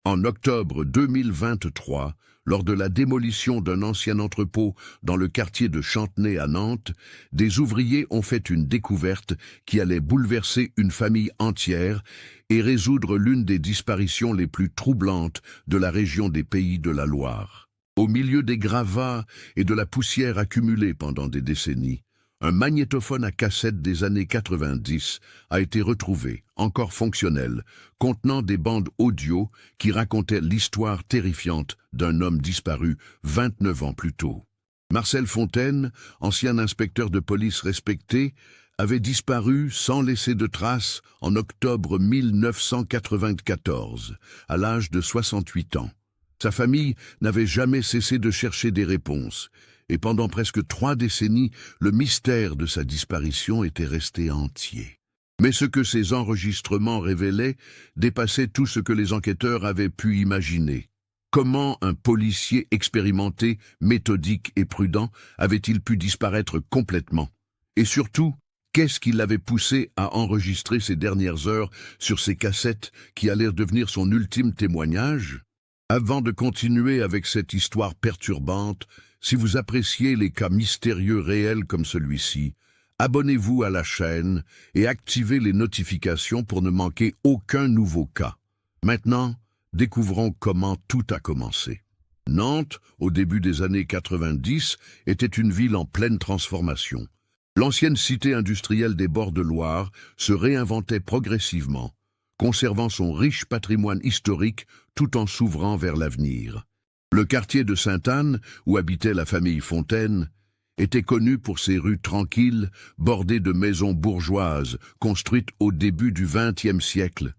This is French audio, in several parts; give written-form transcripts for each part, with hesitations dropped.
En octobre 2023, lors de la démolition d'un ancien entrepôt dans le quartier de Chantenay à Nantes, des ouvriers ont fait une découverte qui allait bouleverser une famille entière et résoudre l'une des disparitions les plus troublantes de la région des Pays de la Loire. Au milieu des gravats et de la poussière accumulée pendant des décennies, un magnétophone à cassette des années 90 a été retrouvé, encore fonctionnel, contenant des bandes audio qui racontaient l'histoire terrifiante d'un homme disparu 29 ans plus tôt. Marcel Fontaine, ancien inspecteur de police respecté, avait disparu sans laisser de traces en octobre 1994, à l'âge de 68 ans. Sa famille n'avait jamais cessé de chercher des réponses, et pendant presque 3 décennies, le mystère de sa disparition était resté entier. Mais ce que ces enregistrements révélaient dépassait tout ce que les enquêteurs avaient pu imaginer. Comment un policier expérimenté, méthodique et prudent avait-il pu disparaître complètement? Et surtout, qu'est-ce qui l'avait poussé à enregistrer ces dernières heures sur ces cassettes qui allèrent devenir son ultime témoignage? Avant de continuer avec cette histoire perturbante, si vous appréciez les cas mystérieux réels comme celui-ci, abonnez-vous à la chaîne et activez les notifications pour ne manquer aucun nouveau cas. Maintenant, découvrons comment tout a commencé. Nantes, au début des années 90, était une ville en pleine transformation. L'ancienne cité industrielle des bords de Loire se réinventait progressivement, conservant son riche patrimoine historique tout en s'ouvrant vers l'avenir. Le quartier de Sainte-Anne, où habitait la famille Fontaine, était connu pour ses rues tranquilles, bordées de maisons bourgeoises, construites au début du XXe siècle.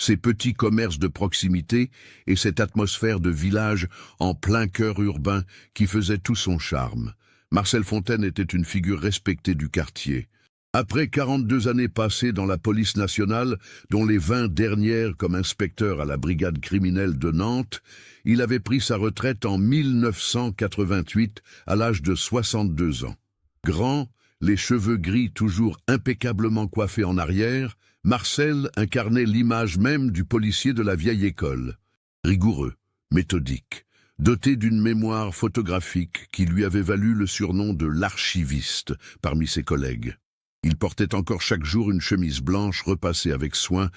Ses petits commerces de proximité et cette atmosphère de village en plein cœur urbain qui faisait tout son charme. Marcel Fontaine était une figure respectée du quartier. Après 42 années passées dans la police nationale, dont les 20 dernières comme inspecteur à la brigade criminelle de Nantes, il avait pris sa retraite en 1988 à l'âge de 62 ans. Grand, les cheveux gris toujours impeccablement coiffés en arrière, Marcel incarnait l'image même du policier de la vieille école. Rigoureux, méthodique, doté d'une mémoire photographique qui lui avait valu le surnom de l'archiviste parmi ses collègues. Il portait encore chaque jour une chemise blanche repassée avec soin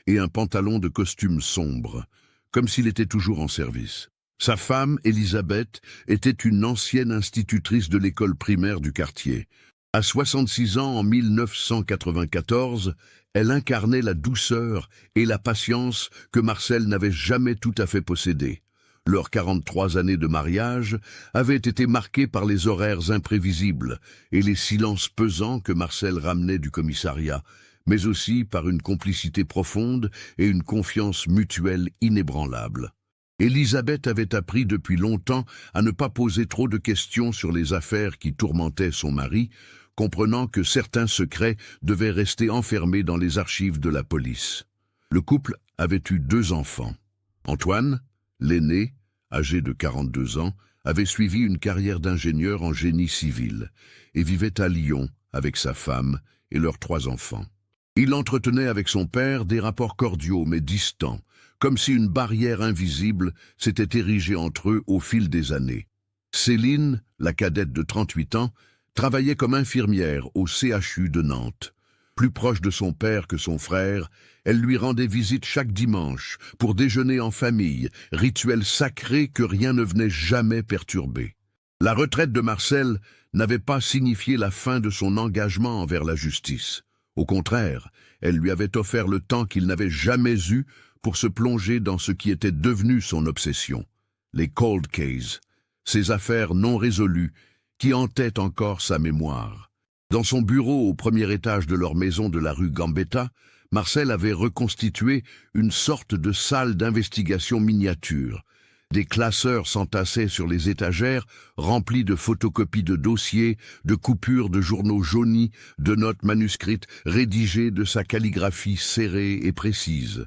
et un pantalon de costume sombre, comme s'il était toujours en service. Sa femme, Elisabeth, était une ancienne institutrice de l'école primaire du quartier. À 66 ans, en 1994, elle incarnait la douceur et la patience que Marcel n'avait jamais tout à fait possédées. Leurs 43 années de mariage avaient été marquées par les horaires imprévisibles et les silences pesants que Marcel ramenait du commissariat, mais aussi par une complicité profonde et une confiance mutuelle inébranlable. Elisabeth avait appris depuis longtemps à ne pas poser trop de questions sur les affaires qui tourmentaient son mari, comprenant que certains secrets devaient rester enfermés dans les archives de la police. Le couple avait eu 2 enfants. Antoine, l'aîné, âgé de 42 ans, avait suivi une carrière d'ingénieur en génie civil et vivait à Lyon avec sa femme et leurs 3 enfants. Il entretenait avec son père des rapports cordiaux mais distants, comme si une barrière invisible s'était érigée entre eux au fil des années. Céline, la cadette de 38 ans, travaillait comme infirmière au CHU de Nantes. Plus proche de son père que son frère, elle lui rendait visite chaque dimanche pour déjeuner en famille, rituel sacré que rien ne venait jamais perturber. La retraite de Marcel n'avait pas signifié la fin de son engagement envers la justice. Au contraire, elle lui avait offert le temps qu'il n'avait jamais eu pour se plonger dans ce qui était devenu son obsession, les cold cases, ces affaires non résolues qui hantaient encore sa mémoire. Dans son bureau au premier étage de leur maison de la rue Gambetta, Marcel avait reconstitué une sorte de salle d'investigation miniature. Des classeurs s'entassaient sur les étagères, remplis de photocopies de dossiers, de coupures de journaux jaunis, de notes manuscrites rédigées de sa calligraphie serrée et précise.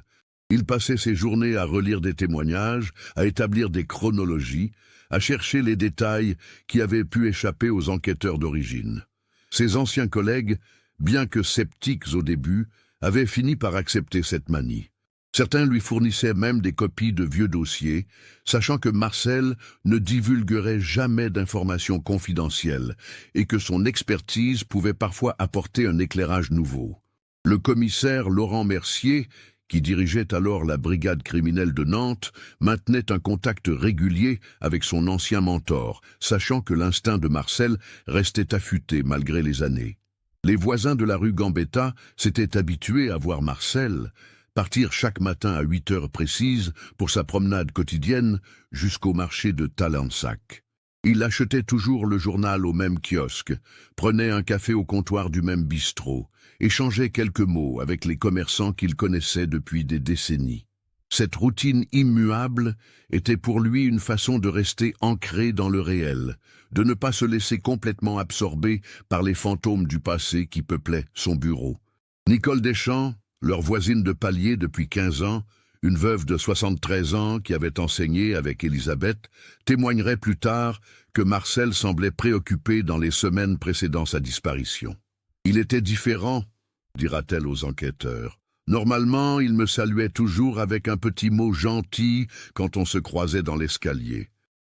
Il passait ses journées à relire des témoignages, à établir des chronologies, à chercher les détails qui avaient pu échapper aux enquêteurs d'origine. Ses anciens collègues, bien que sceptiques au début, avaient fini par accepter cette manie. Certains lui fournissaient même des copies de vieux dossiers, sachant que Marcel ne divulguerait jamais d'informations confidentielles et que son expertise pouvait parfois apporter un éclairage nouveau. Le commissaire Laurent Mercier, qui dirigeait alors la brigade criminelle de Nantes, maintenait un contact régulier avec son ancien mentor, sachant que l'instinct de Marcel restait affûté malgré les années. Les voisins de la rue Gambetta s'étaient habitués à voir Marcel partir chaque matin à 8 heures précises pour sa promenade quotidienne jusqu'au marché de Talensac. Il achetait toujours le journal au même kiosque, prenait un café au comptoir du même bistrot, échangeait quelques mots avec les commerçants qu'il connaissait depuis des décennies. Cette routine immuable était pour lui une façon de rester ancré dans le réel, de ne pas se laisser complètement absorber par les fantômes du passé qui peuplaient son bureau. Nicole Deschamps, leur voisine de palier depuis 15 ans, une veuve de 73 ans qui avait enseigné avec Elisabeth, témoignerait plus tard que Marcel semblait préoccupé dans les semaines précédant sa disparition. « Il était différent », dira-t-elle aux enquêteurs. « Normalement, il me saluait toujours avec un petit mot gentil quand on se croisait dans l'escalier.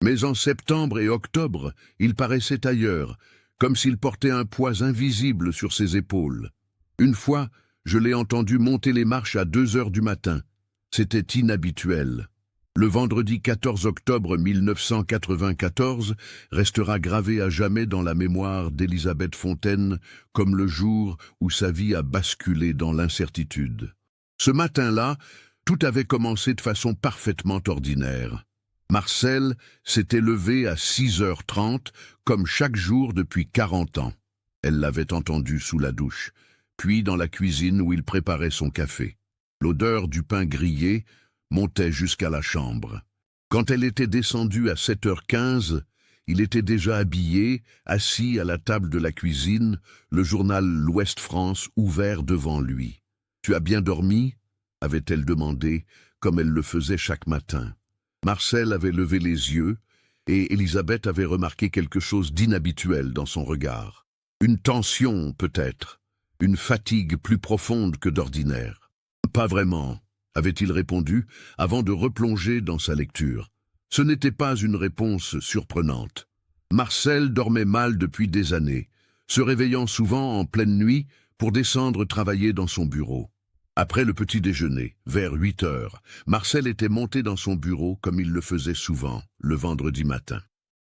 Mais en septembre et octobre, il paraissait ailleurs, comme s'il portait un poids invisible sur ses épaules. Une fois, je l'ai entendu monter les marches à 2 heures du matin. C'était inhabituel. Le vendredi 14 octobre 1994 restera gravé à jamais dans la mémoire d'Elisabeth Fontaine comme le jour où sa vie a basculé dans l'incertitude. Ce matin-là, tout avait commencé de façon parfaitement ordinaire. Marcel s'était levé à 6h30, comme chaque jour depuis 40 ans. Elle l'avait entendu sous la douche, puis dans la cuisine où il préparait son café. L'odeur du pain grillé montait jusqu'à la chambre. Quand elle était descendue à 7h15, il était déjà habillé, assis à la table de la cuisine, le journal L'Ouest France ouvert devant lui. « Tu as bien dormi ?» avait-elle demandé, comme elle le faisait chaque matin. Marcel avait levé les yeux, et Elisabeth avait remarqué quelque chose d'inhabituel dans son regard. Une tension, peut-être, une fatigue plus profonde que d'ordinaire. « Pas vraiment », avait-il répondu, avant de replonger dans sa lecture. Ce n'était pas une réponse surprenante. Marcel dormait mal depuis des années, se réveillant souvent en pleine nuit pour descendre travailler dans son bureau. Après le petit déjeuner, vers 8 heures, Marcel était monté dans son bureau comme il le faisait souvent, le vendredi matin.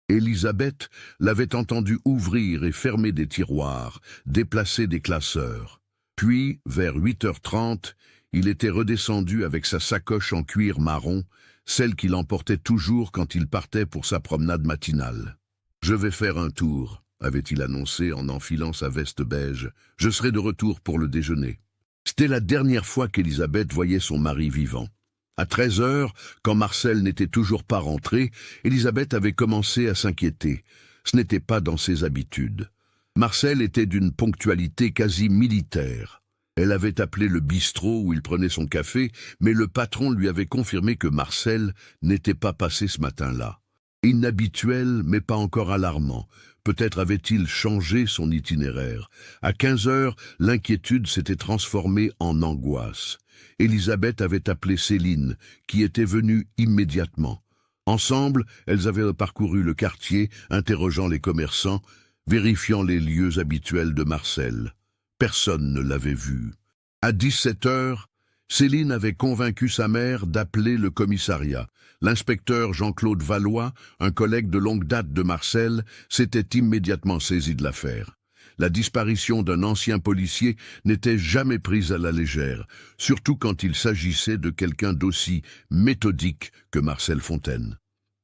Elisabeth l'avait entendu ouvrir et fermer des tiroirs, déplacer des classeurs. Puis, vers 8h30, il était redescendu avec sa sacoche en cuir marron, celle qu'il emportait toujours quand il partait pour sa promenade matinale. « Je vais faire un tour », avait-il annoncé en enfilant sa veste beige. « Je serai de retour pour le déjeuner. » C'était la dernière fois qu'Elisabeth voyait son mari vivant. À 13h, quand Marcel n'était toujours pas rentré, Elisabeth avait commencé à s'inquiéter. Ce n'était pas dans ses habitudes. Marcel était d'une ponctualité quasi militaire. Elle avait appelé le bistrot où il prenait son café, mais le patron lui avait confirmé que Marcel n'était pas passé ce matin-là. Inhabituel, mais pas encore alarmant. Peut-être avait-il changé son itinéraire. À 15h, l'inquiétude s'était transformée en angoisse. Elisabeth avait appelé Céline, qui était venue immédiatement. Ensemble, elles avaient parcouru le quartier, interrogeant les commerçants, vérifiant les lieux habituels de Marcel. Personne ne l'avait vu. À 17h, Céline avait convaincu sa mère d'appeler le commissariat. L'inspecteur Jean-Claude Valois, un collègue de longue date de Marcel, s'était immédiatement saisi de l'affaire. La disparition d'un ancien policier n'était jamais prise à la légère, surtout quand il s'agissait de quelqu'un d'aussi méthodique que Marcel Fontaine.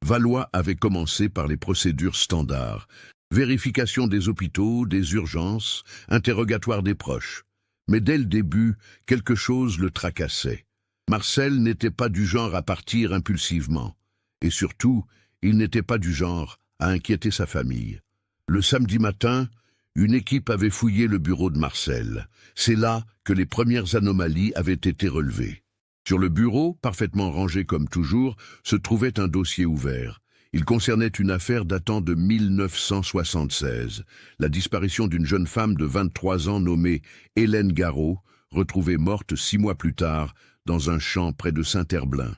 Valois avait commencé par les procédures standards. Vérification des hôpitaux, des urgences, interrogatoire des proches. Mais dès le début, quelque chose le tracassait. Marcel n'était pas du genre à partir impulsivement. Et surtout, il n'était pas du genre à inquiéter sa famille. Le samedi matin, une équipe avait fouillé le bureau de Marcel. C'est là que les premières anomalies avaient été relevées. Sur le bureau, parfaitement rangé comme toujours, se trouvait un dossier ouvert. Il concernait une affaire datant de 1976, la disparition d'une jeune femme de 23 ans nommée Hélène Garot, retrouvée morte 6 mois plus tard dans un champ près de Saint-Herblain.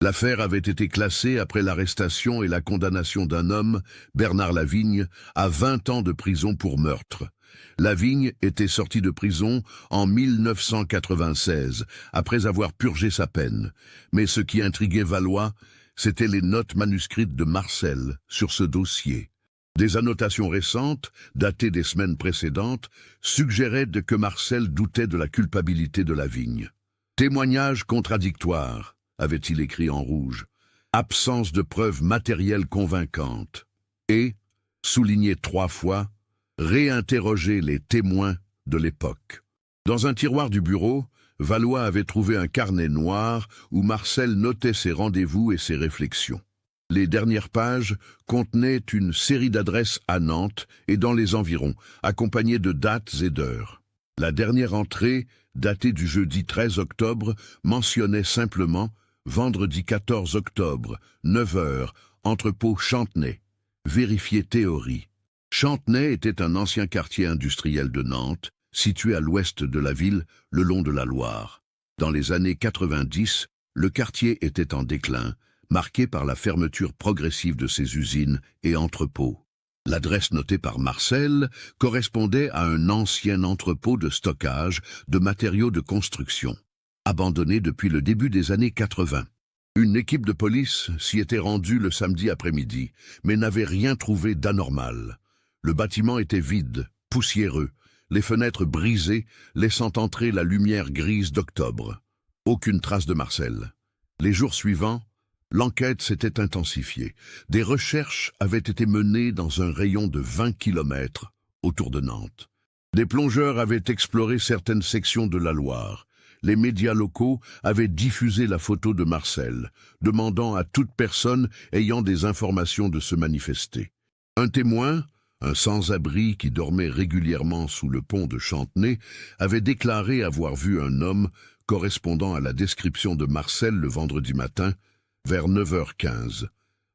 L'affaire avait été classée après l'arrestation et la condamnation d'un homme, Bernard Lavigne, à 20 ans de prison pour meurtre. Lavigne était sorti de prison en 1996, après avoir purgé sa peine. Mais ce qui intriguait Valois, c'étaient les notes manuscrites de Marcel sur ce dossier. Des annotations récentes, datées des semaines précédentes, suggéraient que Marcel doutait de la culpabilité de Lavigne. Témoignages contradictoires, avait-il écrit en rouge. Absence de preuves matérielles convaincantes. Et, souligné 3 fois, réinterroger les témoins de l'époque. Dans un tiroir du bureau, Valois avait trouvé un carnet noir où Marcel notait ses rendez-vous et ses réflexions. Les dernières pages contenaient une série d'adresses à Nantes et dans les environs, accompagnées de dates et d'heures. La dernière entrée, datée du jeudi 13 octobre, mentionnait simplement « Vendredi 14 octobre, 9 h, entrepôt Chantenay. Vérifier théorie ». Chantenay était un ancien quartier industriel de Nantes, situé à l'ouest de la ville, le long de la Loire. Dans les années 90, le quartier était en déclin, marqué par la fermeture progressive de ses usines et entrepôts. L'adresse notée par Marcel correspondait à un ancien entrepôt de stockage de matériaux de construction, abandonné depuis le début des années 80. Une équipe de police s'y était rendue le samedi après-midi, mais n'avait rien trouvé d'anormal. Le bâtiment était vide, poussiéreux, les fenêtres brisées, laissant entrer la lumière grise d'octobre. Aucune trace de Marcel. Les jours suivants, l'enquête s'était intensifiée. Des recherches avaient été menées dans un rayon de 20 km autour de Nantes. Des plongeurs avaient exploré certaines sections de la Loire. Les médias locaux avaient diffusé la photo de Marcel, demandant à toute personne ayant des informations de se manifester. Un témoin, un sans-abri qui dormait régulièrement sous le pont de Chantenay, avait déclaré avoir vu un homme correspondant à la description de Marcel le vendredi matin, vers 9h15,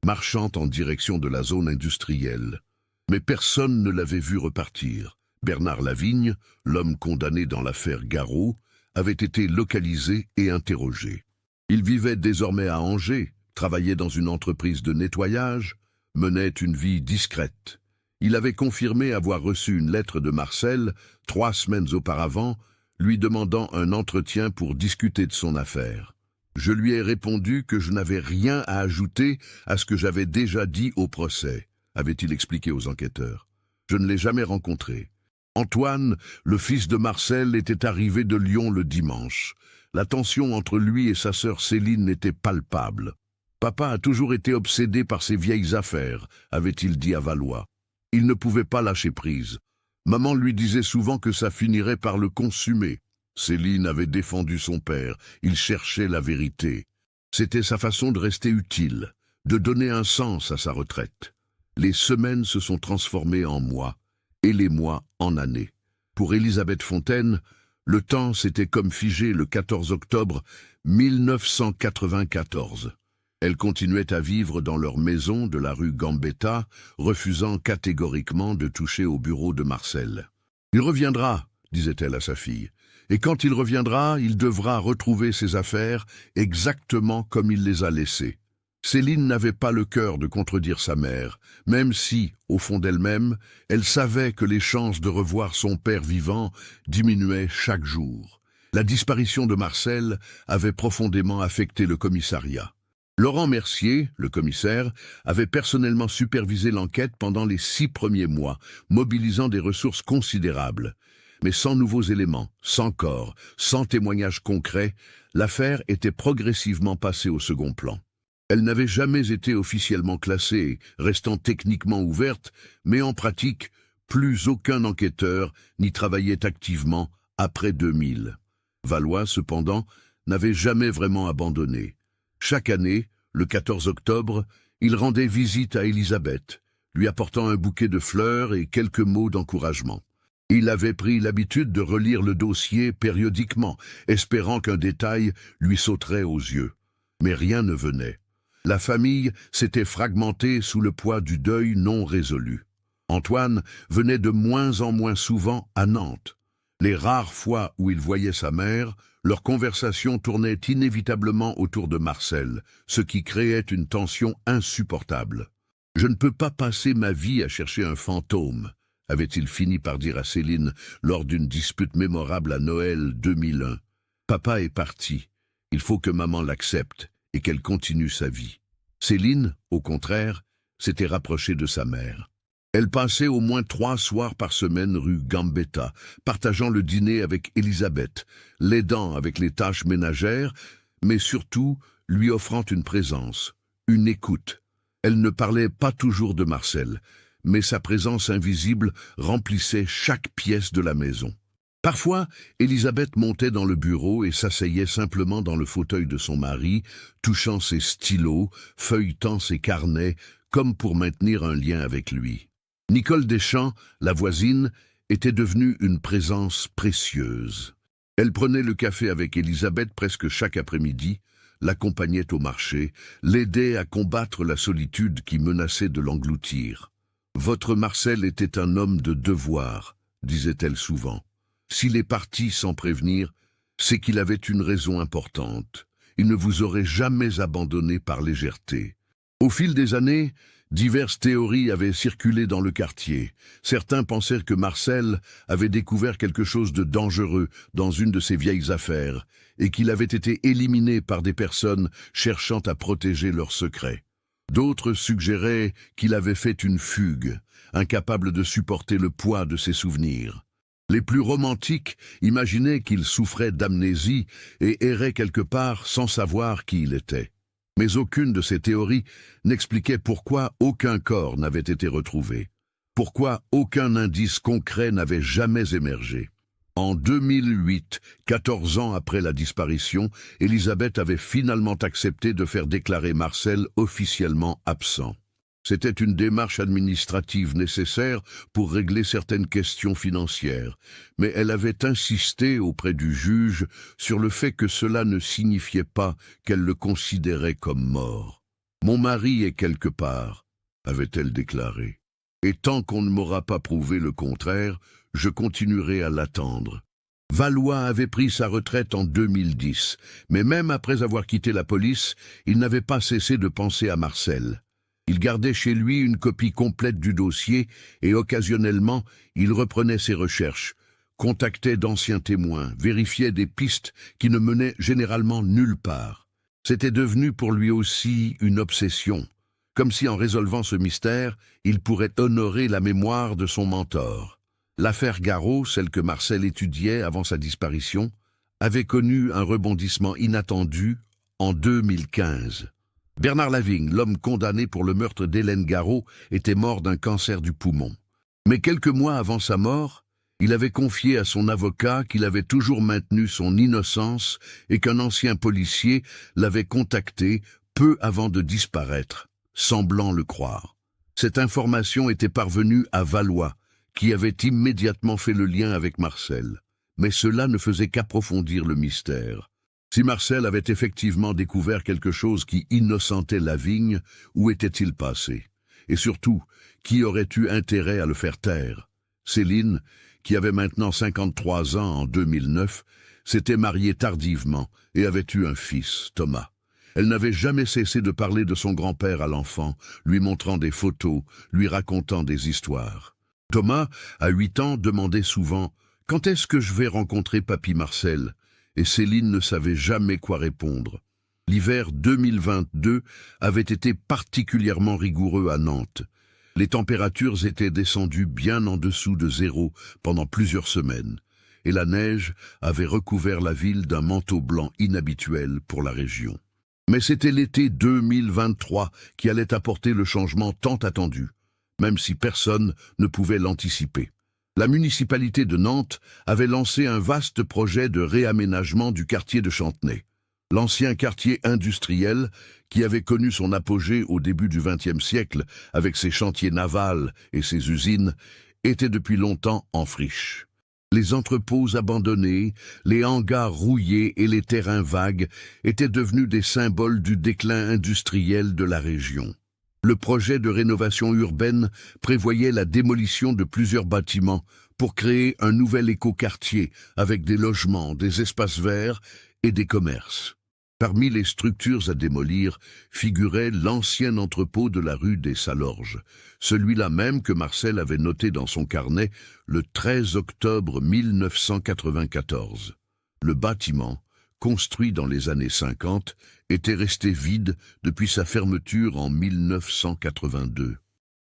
marchant en direction de la zone industrielle. Mais personne ne l'avait vu repartir. Bernard Lavigne, l'homme condamné dans l'affaire Garot, avait été localisé et interrogé. Il vivait désormais à Angers, travaillait dans une entreprise de nettoyage, menait une vie discrète. Il avait confirmé avoir reçu une lettre de Marcel 3 semaines auparavant, lui demandant un entretien pour discuter de son affaire. Je lui ai répondu que je n'avais rien à ajouter à ce que j'avais déjà dit au procès, avait-il expliqué aux enquêteurs. Je ne l'ai jamais rencontré. Antoine, le fils de Marcel, était arrivé de Lyon le dimanche. La tension entre lui et sa sœur Céline était palpable. Papa a toujours été obsédé par ses vieilles affaires, avait-il dit à Valois. Il ne pouvait pas lâcher prise. Maman lui disait souvent que ça finirait par le consumer. Céline avait défendu son père, il cherchait la vérité. C'était sa façon de rester utile, de donner un sens à sa retraite. Les semaines se sont transformées en mois, et les mois en années. Pour Élisabeth Fontaine, le temps s'était comme figé le 14 octobre 1994. Elle continuait à vivre dans leur maison de la rue Gambetta, refusant catégoriquement de toucher au bureau de Marcel. « Il reviendra », disait-elle à sa fille, « et quand il reviendra, il devra retrouver ses affaires exactement comme il les a laissées. » Céline n'avait pas le cœur de contredire sa mère, même si, au fond d'elle-même, elle savait que les chances de revoir son père vivant diminuaient chaque jour. La disparition de Marcel avait profondément affecté le commissariat. Laurent Mercier, le commissaire, avait personnellement supervisé l'enquête pendant les 6 premiers mois, mobilisant des ressources considérables. Mais sans nouveaux éléments, sans corps, sans témoignages concrets, l'affaire était progressivement passée au second plan. Elle n'avait jamais été officiellement classée, restant techniquement ouverte, mais en pratique, plus aucun enquêteur n'y travaillait activement après 2000. Valois, cependant, n'avait jamais vraiment abandonné. Chaque année, le 14 octobre, il rendait visite à Élisabeth, lui apportant un bouquet de fleurs et quelques mots d'encouragement. Il avait pris l'habitude de relire le dossier périodiquement, espérant qu'un détail lui sauterait aux yeux. Mais rien ne venait. La famille s'était fragmentée sous le poids du deuil non résolu. Antoine venait de moins en moins souvent à Nantes. Les rares fois où il voyait sa mère, Leur conversation tournait inévitablement autour de Marcel, ce qui créait une tension insupportable. « Je ne peux pas passer ma vie à chercher un fantôme », avait-il fini par dire à Céline lors d'une dispute mémorable à Noël 2001. « Papa est parti. Il faut que maman l'accepte et qu'elle continue sa vie. » Céline, au contraire, s'était rapprochée de sa mère. Elle passait au moins 3 soirs par semaine rue Gambetta, partageant le dîner avec Elisabeth, l'aidant avec les tâches ménagères, mais surtout lui offrant une présence, une écoute. Elle ne parlait pas toujours de Marcel, mais sa présence invisible remplissait chaque pièce de la maison. Parfois, Elisabeth montait dans le bureau et s'asseyait simplement dans le fauteuil de son mari, touchant ses stylos, feuilletant ses carnets, comme pour maintenir un lien avec lui. Nicole Deschamps, la voisine, était devenue une présence précieuse. Elle prenait le café avec Elisabeth presque chaque après-midi, l'accompagnait au marché, l'aidait à combattre la solitude qui menaçait de l'engloutir. « Votre Marcel était un homme de devoir », disait-elle souvent. « S'il est parti sans prévenir, c'est qu'il avait une raison importante. Il ne vous aurait jamais abandonné par légèreté. » Au fil des années, diverses théories avaient circulé dans le quartier. Certains pensèrent que Marcel avait découvert quelque chose de dangereux dans une de ses vieilles affaires et qu'il avait été éliminé par des personnes cherchant à protéger leurs secrets. D'autres suggéraient qu'il avait fait une fugue, incapable de supporter le poids de ses souvenirs. Les plus romantiques imaginaient qu'il souffrait d'amnésie et errait quelque part sans savoir qui il était. Mais aucune de ces théories n'expliquait pourquoi aucun corps n'avait été retrouvé, pourquoi aucun indice concret n'avait jamais émergé. En 2008, 14 ans après la disparition, Elisabeth avait finalement accepté de faire déclarer Marcel officiellement absent. C'était une démarche administrative nécessaire pour régler certaines questions financières, mais elle avait insisté auprès du juge sur le fait que cela ne signifiait pas qu'elle le considérait comme mort. « Mon mari est quelque part », avait-elle déclaré, « et tant qu'on ne m'aura pas prouvé le contraire, je continuerai à l'attendre. » Valois avait pris sa retraite en 2010, mais même après avoir quitté la police, il n'avait pas cessé de penser à Marcel. Il gardait chez lui une copie complète du dossier et occasionnellement, il reprenait ses recherches, contactait d'anciens témoins, vérifiait des pistes qui ne menaient généralement nulle part. C'était devenu pour lui aussi une obsession, comme si en résolvant ce mystère, il pourrait honorer la mémoire de son mentor. L'affaire Garot, celle que Marcel étudiait avant sa disparition, avait connu un rebondissement inattendu en 2015. Bernard Lavigne, l'homme condamné pour le meurtre d'Hélène Garot, était mort d'un cancer du poumon. Mais quelques mois avant sa mort, il avait confié à son avocat qu'il avait toujours maintenu son innocence et qu'un ancien policier l'avait contacté peu avant de disparaître, semblant le croire. Cette information était parvenue à Valois, qui avait immédiatement fait le lien avec Marcel. Mais cela ne faisait qu'approfondir le mystère. Si Marcel avait effectivement découvert quelque chose qui innocentait Lavigne, où était-il passé? Et surtout, qui aurait eu intérêt à le faire taire? Céline, qui avait maintenant 53 ans en 2009, s'était mariée tardivement et avait eu un fils, Thomas. Elle n'avait jamais cessé de parler de son grand-père à l'enfant, lui montrant des photos, lui racontant des histoires. Thomas, à 8 ans, demandait souvent « Quand est-ce que je vais rencontrer Papy Marcel ?» Et Céline ne savait jamais quoi répondre. L'hiver 2022 avait été particulièrement rigoureux à Nantes. Les températures étaient descendues bien en dessous de 0 pendant plusieurs semaines, et la neige avait recouvert la ville d'un manteau blanc inhabituel pour la région. Mais c'était l'été 2023 qui allait apporter le changement tant attendu, même si personne ne pouvait l'anticiper. La municipalité de Nantes avait lancé un vaste projet de réaménagement du quartier de Chantenay. L'ancien quartier industriel, qui avait connu son apogée au début du XXe siècle avec ses chantiers navals et ses usines, était depuis longtemps en friche. Les entrepôts abandonnés, les hangars rouillés et les terrains vagues étaient devenus des symboles du déclin industriel de la région. Le projet de rénovation urbaine prévoyait la démolition de plusieurs bâtiments pour créer un nouvel écoquartier avec des logements, des espaces verts et des commerces. Parmi les structures à démolir figurait l'ancien entrepôt de la rue des Salorges, celui-là même que Marcel avait noté dans son carnet le 13 octobre 1994. Le bâtiment, construit dans les années 50, était resté vide depuis sa fermeture en 1982.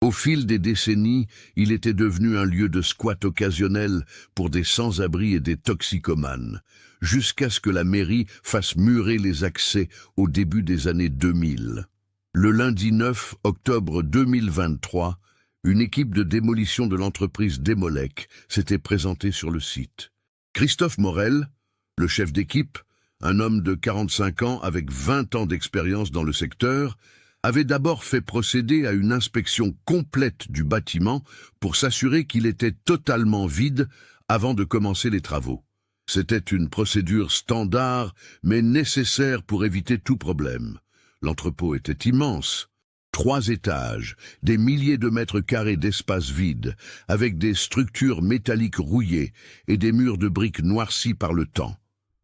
Au fil des décennies, il était devenu un lieu de squat occasionnel pour des sans-abri et des toxicomanes, jusqu'à ce que la mairie fasse murer les accès au début des années 2000. Le lundi 9 octobre 2023, une équipe de démolition de l'entreprise Démolec s'était présentée sur le site. Christophe Morel, le chef d'équipe, un homme de 45 ans avec 20 ans d'expérience dans le secteur, avait d'abord fait procéder à une inspection complète du bâtiment pour s'assurer qu'il était totalement vide avant de commencer les travaux. C'était une procédure standard, mais nécessaire pour éviter tout problème. L'entrepôt était immense. 3 étages, des milliers de mètres carrés d'espace vide, avec des structures métalliques rouillées et des murs de briques noircis par le temps.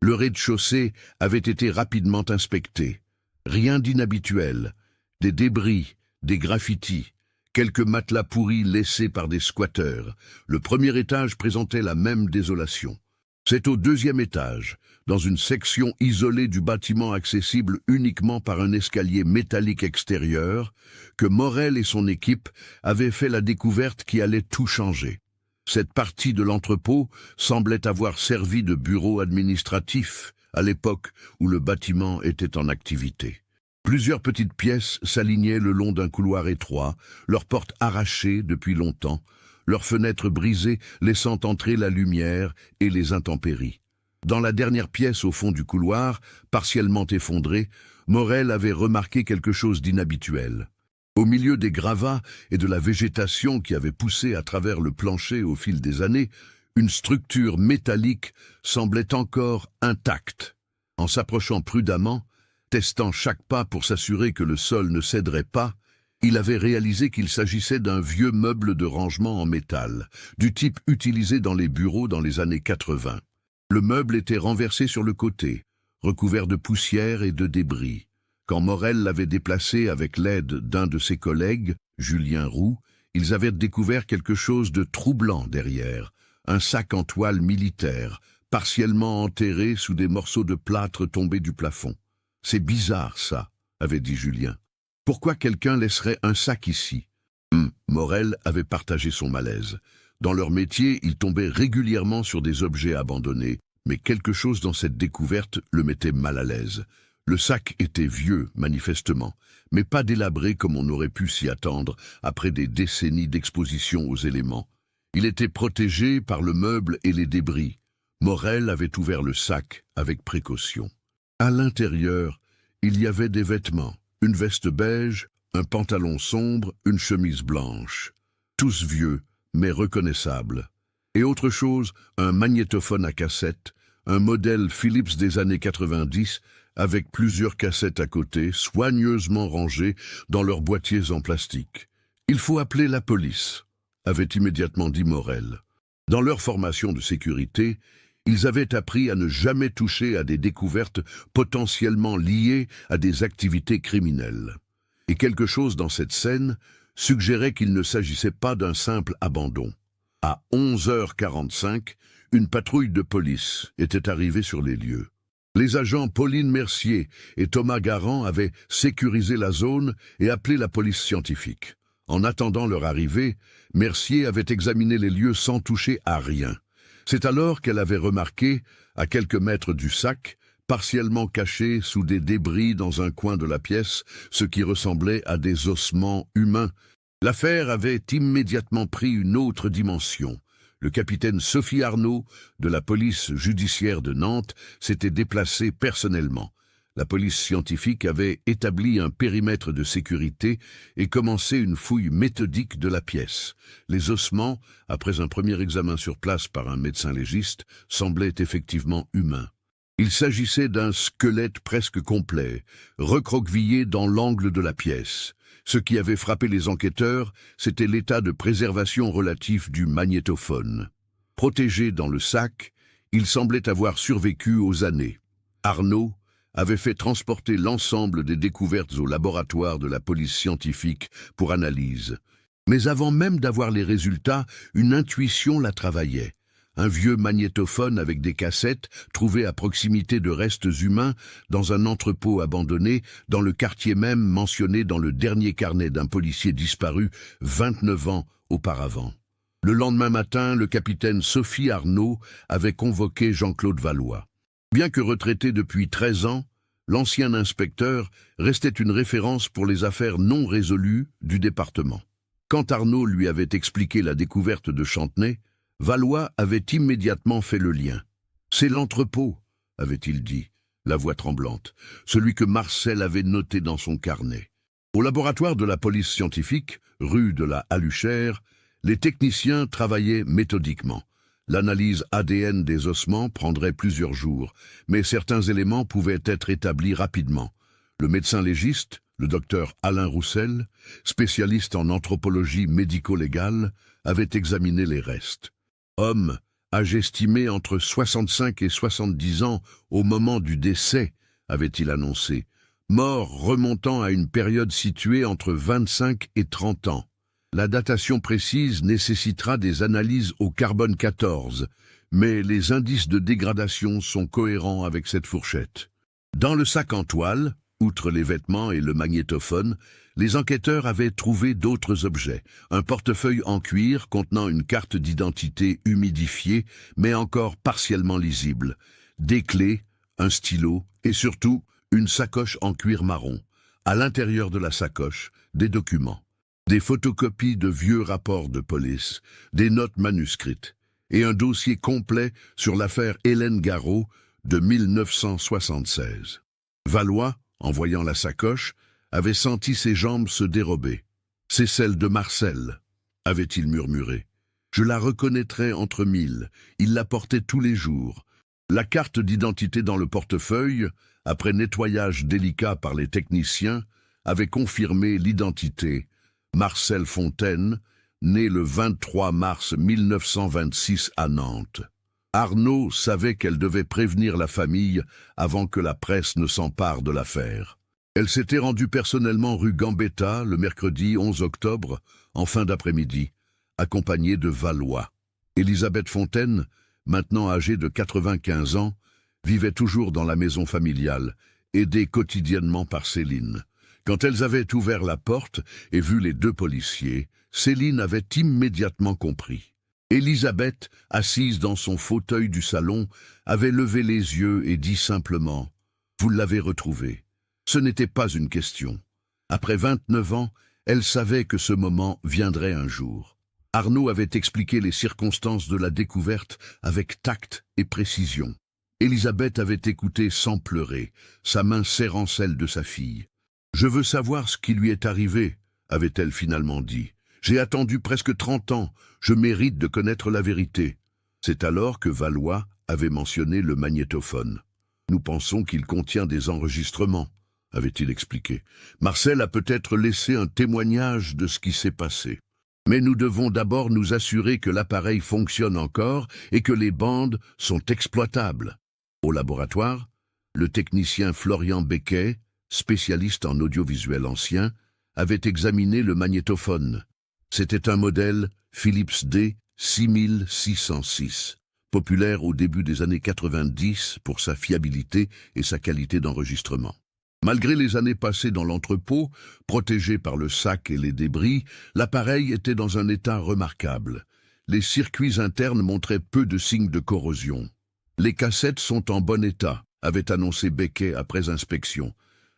Le rez-de-chaussée avait été rapidement inspecté. Rien d'inhabituel. Des débris, des graffitis, quelques matelas pourris laissés par des squatteurs. Le premier étage présentait la même désolation. C'est au 2e étage, dans une section isolée du bâtiment accessible uniquement par un escalier métallique extérieur, que Morel et son équipe avaient fait la découverte qui allait tout changer. Cette partie de l'entrepôt semblait avoir servi de bureau administratif à l'époque où le bâtiment était en activité. Plusieurs petites pièces s'alignaient le long d'un couloir étroit, leurs portes arrachées depuis longtemps, leurs fenêtres brisées laissant entrer la lumière et les intempéries. Dans la dernière pièce au fond du couloir, partiellement effondrée, Morel avait remarqué quelque chose d'inhabituel. Au milieu des gravats et de la végétation qui avait poussé à travers le plancher au fil des années, une structure métallique semblait encore intacte. En s'approchant prudemment, testant chaque pas pour s'assurer que le sol ne céderait pas, il avait réalisé qu'il s'agissait d'un vieux meuble de rangement en métal, du type utilisé dans les bureaux dans les années 80. Le meuble était renversé sur le côté, recouvert de poussière et de débris. Quand Morel l'avait déplacé avec l'aide d'un de ses collègues, Julien Roux, ils avaient découvert quelque chose de troublant derrière, un sac en toile militaire, partiellement enterré sous des morceaux de plâtre tombés du plafond. « C'est bizarre, ça », avait dit Julien. « Pourquoi quelqu'un laisserait un sac ici ?» Morel avait partagé son malaise. Dans leur métier, ils tombaient régulièrement sur des objets abandonnés, mais quelque chose dans cette découverte le mettait mal à l'aise. Le sac était vieux, manifestement, mais pas délabré comme on aurait pu s'y attendre après des décennies d'exposition aux éléments. Il était protégé par le meuble et les débris. Morel avait ouvert le sac avec précaution. À l'intérieur, il y avait des vêtements, une veste beige, un pantalon sombre, une chemise blanche. Tous vieux, mais reconnaissables. Et autre chose, un magnétophone à cassette, un modèle Philips des années 90, avec plusieurs cassettes à côté, soigneusement rangées dans leurs boîtiers en plastique. « Il faut appeler la police », avait immédiatement dit Morel. Dans leur formation de sécurité, ils avaient appris à ne jamais toucher à des découvertes potentiellement liées à des activités criminelles. Et quelque chose dans cette scène suggérait qu'il ne s'agissait pas d'un simple abandon. À 11h45, une patrouille de police était arrivée sur les lieux. Les agents Pauline Mercier et Thomas Garand avaient sécurisé la zone et appelé la police scientifique. En attendant leur arrivée, Mercier avait examiné les lieux sans toucher à rien. C'est alors qu'elle avait remarqué, à quelques mètres du sac, partiellement caché sous des débris dans un coin de la pièce, ce qui ressemblait à des ossements humains. L'affaire avait immédiatement pris une autre dimension. Le capitaine Sophie Arnaud, de la police judiciaire de Nantes, s'était déplacé personnellement. La police scientifique avait établi un périmètre de sécurité et commencé une fouille méthodique de la pièce. Les ossements, après un premier examen sur place par un médecin légiste, semblaient effectivement humains. Il s'agissait d'un squelette presque complet, recroquevillé dans l'angle de la pièce. Ce qui avait frappé les enquêteurs, c'était l'état de préservation relatif du magnétophone. Protégé dans le sac, il semblait avoir survécu aux années. Arnaud avait fait transporter l'ensemble des découvertes au laboratoire de la police scientifique pour analyse. Mais avant même d'avoir les résultats, une intuition la travaillait. Un vieux magnétophone avec des cassettes trouvé à proximité de restes humains dans un entrepôt abandonné dans le quartier même mentionné dans le dernier carnet d'un policier disparu 29 ans auparavant. Le lendemain matin, le capitaine Sophie Arnaud avait convoqué Jean-Claude Valois. Bien que retraité depuis 13 ans, l'ancien inspecteur restait une référence pour les affaires non résolues du département. Quand Arnaud lui avait expliqué la découverte de Chantenay, Valois avait immédiatement fait le lien. « C'est l'entrepôt », avait-il dit, la voix tremblante, celui que Marcel avait noté dans son carnet. Au laboratoire de la police scientifique, rue de la Haluchère, les techniciens travaillaient méthodiquement. L'analyse ADN des ossements prendrait plusieurs jours, mais certains éléments pouvaient être établis rapidement. Le médecin légiste, le docteur Alain Roussel, spécialiste en anthropologie médico-légale, avait examiné les restes. Homme, âge estimé entre 65 et 70 ans au moment du décès, avait-il annoncé, mort remontant à une période située entre 25 et 30 ans. La datation précise nécessitera des analyses au carbone 14, mais les indices de dégradation sont cohérents avec cette fourchette. Dans le sac en toile, outre les vêtements et le magnétophone, les enquêteurs avaient trouvé d'autres objets. Un portefeuille en cuir contenant une carte d'identité humidifiée, mais encore partiellement lisible. Des clés, un stylo et surtout une sacoche en cuir marron. À l'intérieur de la sacoche, des documents. Des photocopies de vieux rapports de police, des notes manuscrites et un dossier complet sur l'affaire Hélène Garot de 1976. Valois, en voyant la sacoche, avait senti ses jambes se dérober. « C'est celle de Marcel », avait-il murmuré. « Je la reconnaîtrais entre mille, il la portait tous les jours. » La carte d'identité dans le portefeuille, après nettoyage délicat par les techniciens, avait confirmé l'identité. Marcel Fontaine, né le 23 mars 1926 à Nantes. Arnaud savait qu'elle devait prévenir la famille avant que la presse ne s'empare de l'affaire. Elle s'était rendue personnellement rue Gambetta le mercredi 11 octobre, en fin d'après-midi, accompagnée de Valois. Élisabeth Fontaine, maintenant âgée de 95 ans, vivait toujours dans la maison familiale, aidée quotidiennement par Céline. Quand elles avaient ouvert la porte et vu les deux policiers, Céline avait immédiatement compris. Élisabeth, assise dans son fauteuil du salon, avait levé les yeux et dit simplement « Vous l'avez retrouvé ». Ce n'était pas une question. Après 29 ans, elle savait que ce moment viendrait un jour. Arnaud avait expliqué les circonstances de la découverte avec tact et précision. Élisabeth avait écouté sans pleurer, sa main serrant celle de sa fille. « Je veux savoir ce qui lui est arrivé », avait-elle finalement dit. « J'ai attendu presque 30 ans, je mérite de connaître la vérité. » C'est alors que Valois avait mentionné le magnétophone. « Nous pensons qu'il contient des enregistrements », avait-il expliqué. « Marcel a peut-être laissé un témoignage de ce qui s'est passé. Mais nous devons d'abord nous assurer que l'appareil fonctionne encore et que les bandes sont exploitables. » Au laboratoire, le technicien Florian Becquet, spécialiste en audiovisuel ancien, avait examiné le magnétophone. C'était un modèle Philips D 6606, populaire au début des années 90 pour sa fiabilité et sa qualité d'enregistrement. Malgré les années passées dans l'entrepôt, protégé par le sac et les débris, l'appareil était dans un état remarquable. Les circuits internes montraient peu de signes de corrosion. « Les cassettes sont en bon état », avait annoncé Becquet après inspection.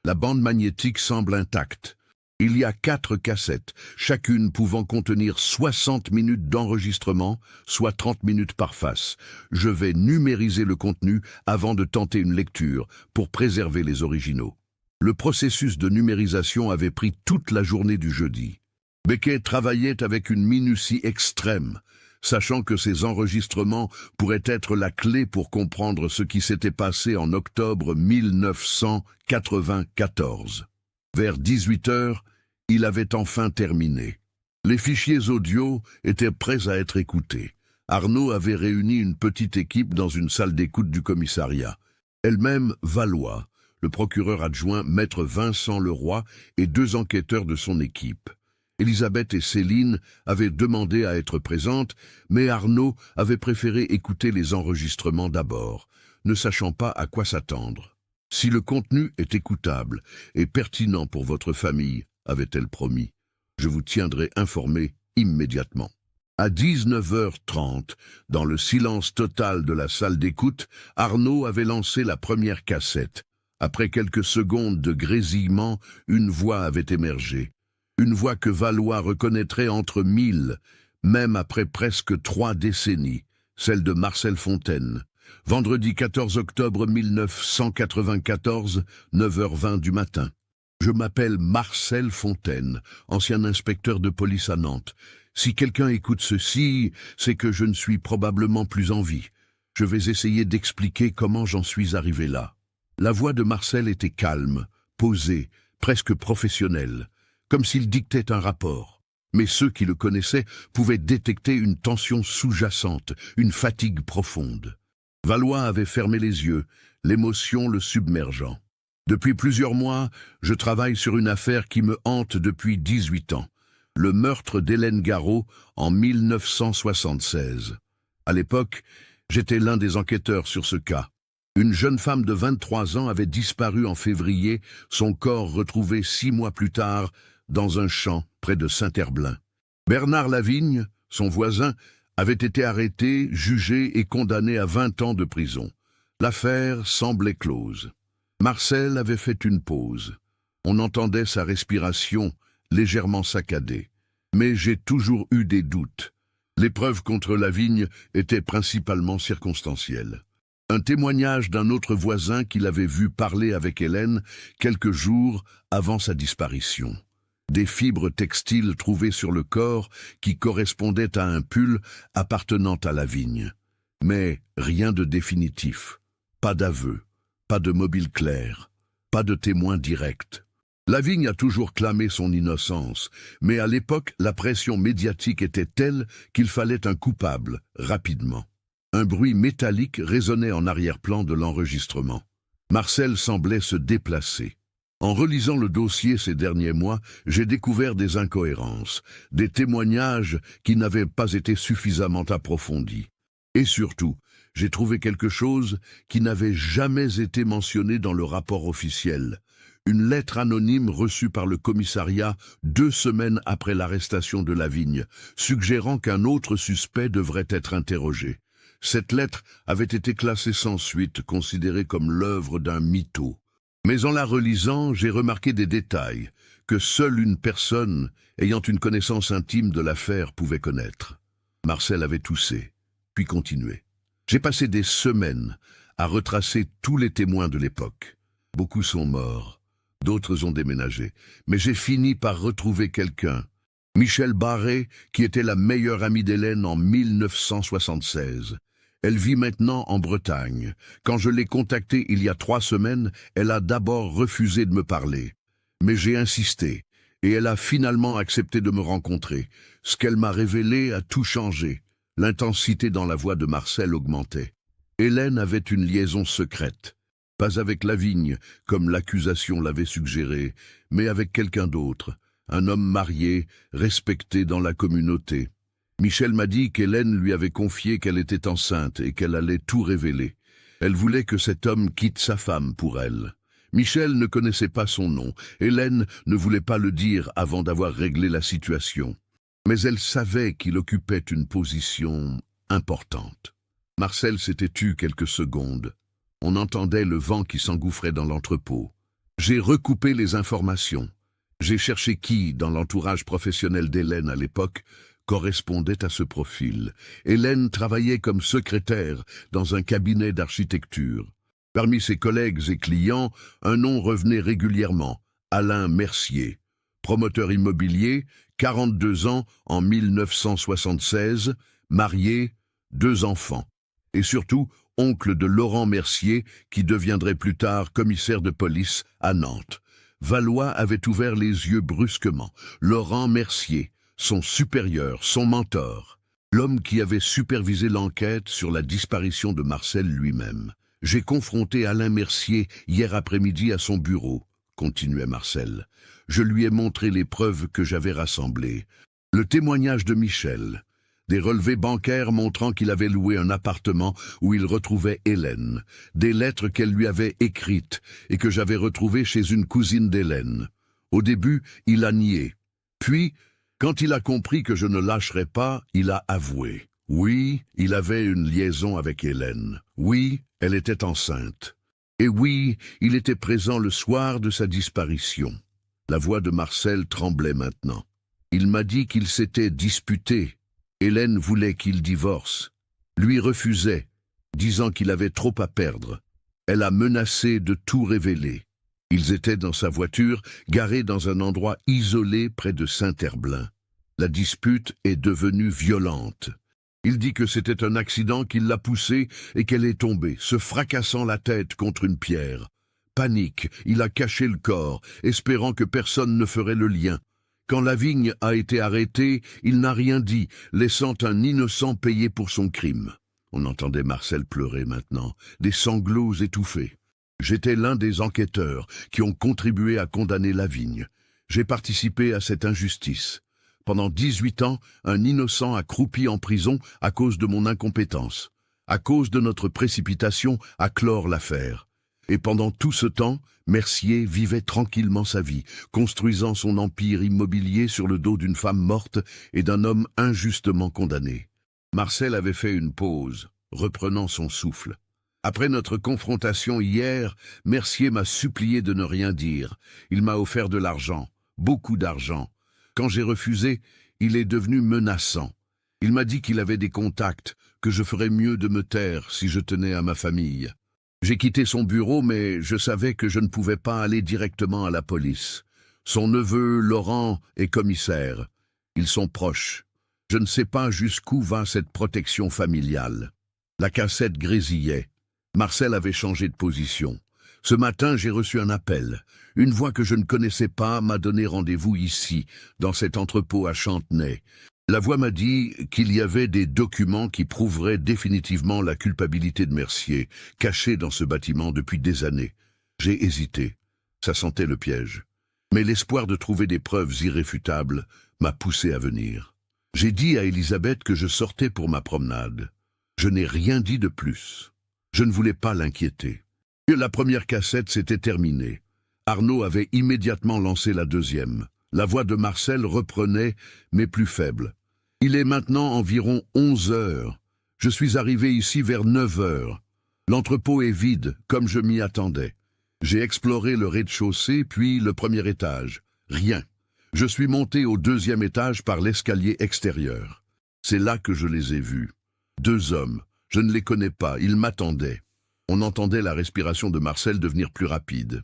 La bande magnétique semble intacte. Il y a 4 cassettes, chacune pouvant contenir 60 minutes d'enregistrement, soit 30 minutes par face. Je vais numériser le contenu avant de tenter une lecture pour préserver les originaux. Le processus de numérisation avait pris toute la journée du jeudi. Becquet travaillait avec une minutie extrême, sachant que ces enregistrements pourraient être la clé pour comprendre ce qui s'était passé en octobre 1994. Vers 18 heures, il avait enfin terminé. Les fichiers audio étaient prêts à être écoutés. Arnaud avait réuni une petite équipe dans une salle d'écoute du commissariat. Elle-même, Valois, le procureur adjoint maître Vincent Leroy et 2 enquêteurs de son équipe. Elisabeth et Céline avaient demandé à être présentes, mais Arnaud avait préféré écouter les enregistrements d'abord, ne sachant pas à quoi s'attendre. « Si le contenu est écoutable et pertinent pour votre famille, avait-elle promis, je vous tiendrai informé immédiatement. » À 19h30, dans le silence total de la salle d'écoute, Arnaud avait lancé la première cassette. Après quelques secondes de grésillement, une voix avait émergé. Une voix que Valois reconnaîtrait entre 1000, même après presque 3 décennies, celle de Marcel Fontaine. Vendredi 14 octobre 1994, 9h20 du matin. Je m'appelle Marcel Fontaine, ancien inspecteur de police à Nantes. Si quelqu'un écoute ceci, c'est que je ne suis probablement plus en vie. Je vais essayer d'expliquer comment j'en suis arrivé là. La voix de Marcel était calme, posée, presque professionnelle, comme s'il dictait un rapport. Mais ceux qui le connaissaient pouvaient détecter une tension sous-jacente, une fatigue profonde. Valois avait fermé les yeux, l'émotion le submergeant. Depuis plusieurs mois, je travaille sur une affaire qui me hante depuis 18 ans. Le meurtre d'Hélène Garot en 1976. À l'époque, j'étais l'un des enquêteurs sur ce cas. Une jeune femme de 23 ans avait disparu en février, son corps retrouvé 6 mois plus tard dans un champ près de Saint-Herblain. Bernard Lavigne, son voisin, avait été arrêté, jugé et condamné à 20 ans de prison. L'affaire semblait close. Marcel avait fait une pause. On entendait sa respiration légèrement saccadée. Mais j'ai toujours eu des doutes. Les preuves contre Lavigne étaient principalement circonstancielles. Un témoignage d'un autre voisin qui l'avait vu parler avec Hélène quelques jours avant sa disparition. Des fibres textiles trouvées sur le corps qui correspondaient à un pull appartenant à Lavigne. Mais rien de définitif. Pas d'aveu, pas de mobile clair, pas de témoin direct. Lavigne a toujours clamé son innocence, mais à l'époque, la pression médiatique était telle qu'il fallait un coupable, rapidement. Un bruit métallique résonnait en arrière-plan de l'enregistrement. Marcel semblait se déplacer. En relisant le dossier ces derniers mois, j'ai découvert des incohérences, des témoignages qui n'avaient pas été suffisamment approfondis. Et surtout, j'ai trouvé quelque chose qui n'avait jamais été mentionné dans le rapport officiel. Une lettre anonyme reçue par le commissariat 2 semaines après l'arrestation de Lavigne, suggérant qu'un autre suspect devrait être interrogé. Cette lettre avait été classée sans suite, considérée comme l'œuvre d'un mytho. Mais en la relisant, j'ai remarqué des détails que seule une personne ayant une connaissance intime de l'affaire pouvait connaître. Marcel avait toussé, puis continué. J'ai passé des semaines à retracer tous les témoins de l'époque. Beaucoup sont morts. D'autres ont déménagé, mais j'ai fini par retrouver quelqu'un. Michel Barré, qui était la meilleure amie d'Hélène en 1976. Elle vit maintenant en Bretagne. Quand je l'ai contactée il y a 3 semaines, elle a d'abord refusé de me parler. Mais j'ai insisté, et elle a finalement accepté de me rencontrer. Ce qu'elle m'a révélé a tout changé. L'intensité dans la voix de Marcel augmentait. Hélène avait une liaison secrète. Pas avec Lavigne, comme l'accusation l'avait suggéré, mais avec quelqu'un d'autre, un homme marié, respecté dans la communauté. Michel m'a dit qu'Hélène lui avait confié qu'elle était enceinte et qu'elle allait tout révéler. Elle voulait que cet homme quitte sa femme pour elle. Michel ne connaissait pas son nom. Hélène ne voulait pas le dire avant d'avoir réglé la situation. Mais elle savait qu'il occupait une position importante. Marcel s'était tu quelques secondes. On entendait le vent qui s'engouffrait dans l'entrepôt. J'ai recoupé les informations. J'ai cherché qui, dans l'entourage professionnel d'Hélène à l'époque, correspondait à ce profil. Hélène travaillait comme secrétaire dans un cabinet d'architecture. Parmi ses collègues et clients, un nom revenait régulièrement, Alain Mercier. Promoteur immobilier, 42 ans en 1976, marié, 2 enfants. Et surtout, oncle de Laurent Mercier, qui deviendrait plus tard commissaire de police à Nantes. Valois avait ouvert les yeux brusquement. Laurent Mercier, son supérieur, son mentor. l'homme qui avait supervisé l'enquête sur la disparition de Marcel lui-même. J'ai confronté Alain Mercier hier après-midi à son bureau, continuait Marcel. Je lui ai montré les preuves que j'avais rassemblées. Le témoignage de Michel, des relevés bancaires montrant qu'il avait loué un appartement où il retrouvait Hélène, des lettres qu'elle lui avait écrites et que j'avais retrouvées chez une cousine d'Hélène. Au début, il a nié. Puis, quand il a compris que je ne lâcherais pas, il a avoué. Oui, il avait une liaison avec Hélène. Oui, elle était enceinte. Et oui, il était présent le soir de sa disparition. La voix de Marcel tremblait maintenant. Il m'a dit qu'il s'était disputé. Hélène voulait qu'il divorce. Lui refusait, disant qu'il avait trop à perdre. Elle a menacé de tout révéler. Ils étaient dans sa voiture, garée dans un endroit isolé près de Saint-Herblain. La dispute est devenue violente. Il dit que c'était un accident qui l'a poussée et qu'elle est tombée, se fracassant la tête contre une pierre. Panique, il a caché le corps, espérant que personne ne ferait le lien. Quand Lavigne a été arrêté, il n'a rien dit, laissant un innocent payer pour son crime. On entendait Marcel pleurer maintenant, des sanglots étouffés. J'étais l'un des enquêteurs qui ont contribué à condamner Lavigne. J'ai participé à cette injustice. Pendant 18 ans, un innocent a croupi en prison à cause de mon incompétence, à cause de notre précipitation à clore l'affaire. Et pendant tout ce temps, Mercier vivait tranquillement sa vie, construisant son empire immobilier sur le dos d'une femme morte et d'un homme injustement condamné. Marcel avait fait une pause, reprenant son souffle. Après notre confrontation hier, Mercier m'a supplié de ne rien dire. Il m'a offert de l'argent, beaucoup d'argent. Quand j'ai refusé, il est devenu menaçant. Il m'a dit qu'il avait des contacts, que je ferais mieux de me taire si je tenais à ma famille. J'ai quitté son bureau, mais je savais que je ne pouvais pas aller directement à la police. Son neveu, Laurent, est commissaire. Ils sont proches. Je ne sais pas jusqu'où va cette protection familiale. La cassette grésillait. Marcel avait changé de position. Ce matin, j'ai reçu un appel. Une voix que je ne connaissais pas m'a donné rendez-vous ici, dans cet entrepôt à Chantenay. La voix m'a dit qu'il y avait des documents qui prouveraient définitivement la culpabilité de Mercier, cachés dans ce bâtiment depuis des années. J'ai hésité. Ça sentait le piège. Mais l'espoir de trouver des preuves irréfutables m'a poussé à venir. J'ai dit à Elisabeth que je sortais pour ma promenade. Je n'ai rien dit de plus. Je ne voulais pas l'inquiéter. La première cassette s'était terminée. Arnaud avait immédiatement lancé la deuxième. La voix de Marcel reprenait, mais plus faible. Il est maintenant environ 11 heures. Je suis arrivé ici vers 9 heures. L'entrepôt est vide, comme je m'y attendais. J'ai exploré le rez-de-chaussée, puis le premier étage. Rien. Je suis monté au deuxième étage par l'escalier extérieur. C'est là que je les ai vus. 2 hommes. Je ne les connais pas, ils m'attendaient. On entendait la respiration de Marcel devenir plus rapide.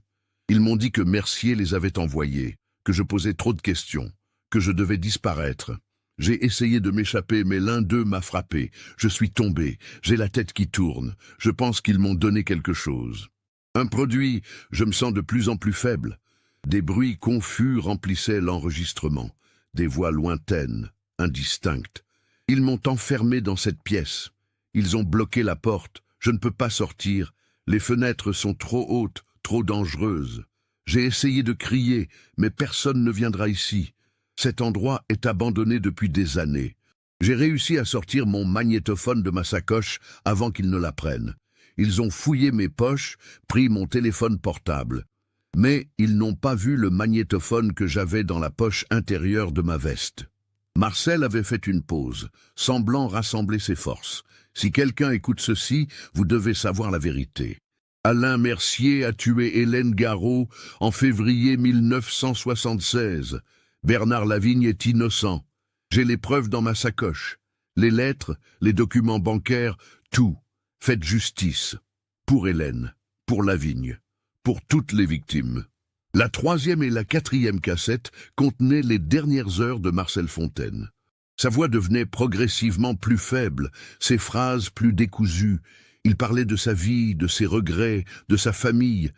Ils m'ont dit que Mercier les avait envoyés, que je posais trop de questions, que je devais disparaître. J'ai essayé de m'échapper, mais l'un d'eux m'a frappé. Je suis tombé, j'ai la tête qui tourne. Je pense qu'ils m'ont donné quelque chose. Un produit, je me sens de plus en plus faible. Des bruits confus remplissaient l'enregistrement, des voix lointaines, indistinctes. Ils m'ont enfermé dans cette pièce. Ils ont bloqué la porte. Je ne peux pas sortir. Les fenêtres sont trop hautes, trop dangereuses. J'ai essayé de crier, mais personne ne viendra ici. Cet endroit est abandonné depuis des années. J'ai réussi à sortir mon magnétophone de ma sacoche avant qu'ils ne la prennent. Ils ont fouillé mes poches, pris mon téléphone portable. Mais ils n'ont pas vu le magnétophone que j'avais dans la poche intérieure de ma veste. Marcel avait fait une pause, semblant rassembler ses forces. Si quelqu'un écoute ceci, vous devez savoir la vérité. Alain Mercier a tué Hélène Garot en février 1976. Bernard Lavigne est innocent. J'ai les preuves dans ma sacoche. Les lettres, les documents bancaires, tout. Faites justice. Pour Hélène, pour Lavigne, pour toutes les victimes. La 3e et la 4e cassette contenaient les dernières heures de Marcel Fontaine. Sa voix devenait progressivement plus faible, ses phrases plus décousues. Il parlait de sa vie, de ses regrets, de sa famille.